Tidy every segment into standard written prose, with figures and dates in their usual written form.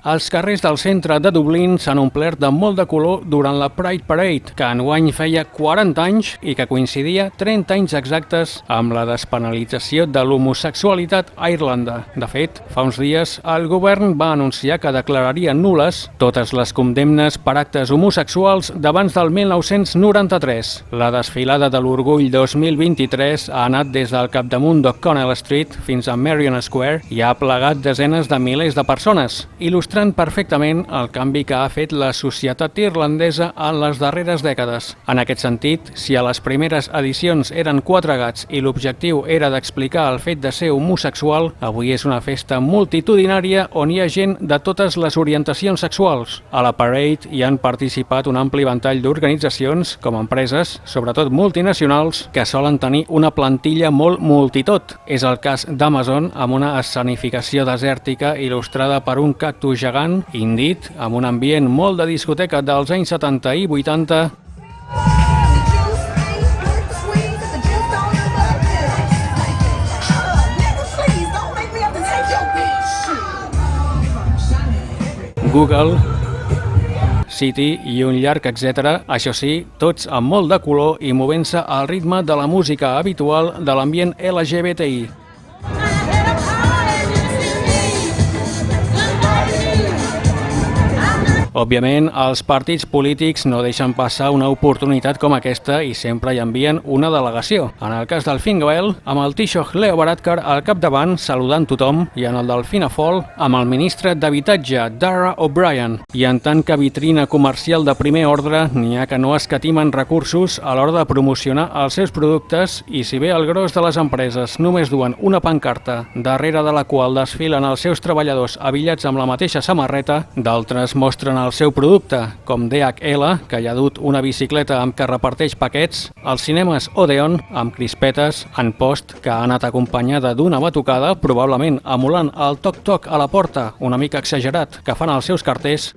Els carrers del centre de Dublín s'han omplert de molt de color durant la Pride Parade, que enguany feia 40 anys i que coincidia 30 anys exactes amb la despenalització de l'homosexualitat a Irlanda. De fet, fa uns dies el govern va anunciar que declararia nul·les totes les condemnes per actes homosexuals d'abans del 1993. La desfilada de l'Orgull 2023 ha anat des del capdamunt d'O'Connell Street fins a Merrion Square i ha plegat desenes de milers de persones, il·lustrant perfectament el canvi que ha fet la societat irlandesa en les darreres dècades. En aquest sentit, si a les primeres edicions eren 4 gats i l'objectiu era d'explicar el fet de ser homosexual, avui és una festa multitudinària on hi ha gent de totes les orientacions sexuals. A la Parade hi han participat un ampli ventall d'organitzacions, com empreses, sobretot multinacionals, que solen tenir una plantilla molt multitot. És el cas d'Amazon, amb una escenificació desèrtica il·lustrada per un cactus gegant, indit, amb un ambient molt de discoteca dels anys 70 i 80, Google, City i un llarg etcètera, això sí, tots amb molt de color i movent-se al ritme de la música habitual de l'ambient LGBTI. Òbviament, els partits polítics no deixen passar una oportunitat com aquesta i sempre hi envien una delegació. En el cas del Fine Gael, amb el Taoiseach Leo Varadkar al capdavant, saludant tothom, i en el del Fianna Fáil, amb el ministre d'Habitatge, Darragh O'Brien. I en tant que vitrina comercial de primer ordre, n'hi ha que no escatimen recursos a l'hora de promocionar els seus productes i si bé el gros de les empreses només duen una pancarta darrere de la qual desfilen els seus treballadors abillats amb la mateixa samarreta, d'altres mostren el seu producte, com DHL, que hi ha dut una bicicleta amb què reparteix paquets, els cinemes Odeon, amb crispetes, en Post, que ha anat acompanyada d'una batucada, probablement emulant el toc-toc a la porta, una mica exagerat, que fan els seus carters,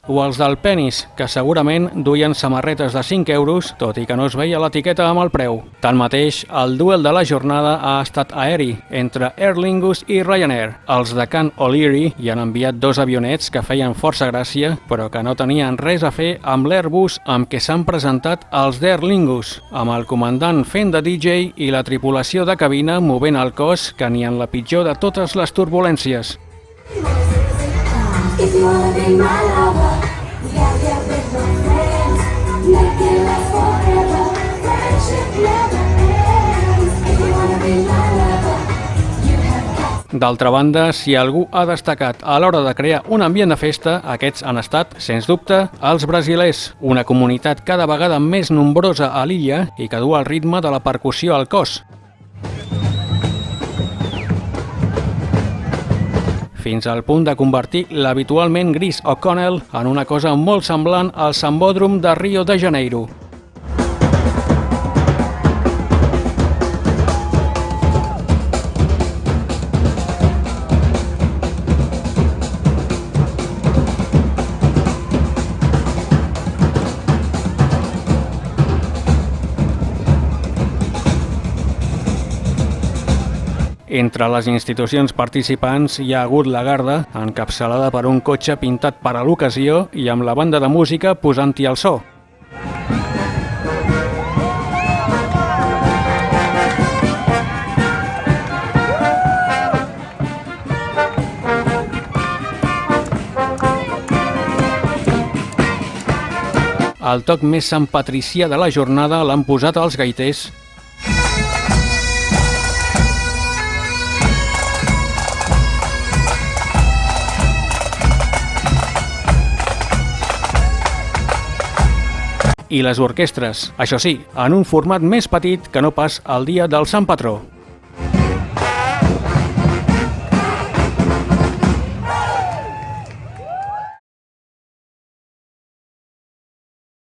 o els del Pennies, que segurament duien samarretes de 5 euros, tot i que no es veia l'etiqueta amb el preu. Tanmateix, el duel de la jornada ha estat aeri, entre Aer Lingus i Ryanair. Els de Can O'Leary hi han enviat 2 avionets que feien força gràcia, però que no tenien res a fer amb l'Airbus amb què s'han presentat els d'Aer Lingus, amb el comandant fent de DJ i la tripulació de cabina movent el cos que ni en la pitjor de totes les turbulències. If you wanna be my lover, you gotta get with my friends. Make it last forever. Friendship never ends. If you wanna be my lover, you have got. D'altra banda, si algú ha destacat a l'hora de crear un ambient de festa, aquests han estat, sens dubte, els brasilers, una comunitat cada vegada més nombrosa a l'illa i que du el ritme de la percussió al cos. Fins al punt de convertir l'habitualment gris O'Connell en una cosa molt semblant al Sambòdrom de Rio de Janeiro. Entre les institucions participants hi ha hagut la Garda, encapçalada per un cotxe pintat per a l'ocasió i amb la banda de música posant-hi el so. El toc més sant patricià de la jornada l'han posat els gaiters. I les orquestres, això sí, en un format més petit que no pas el dia del Sant Patró.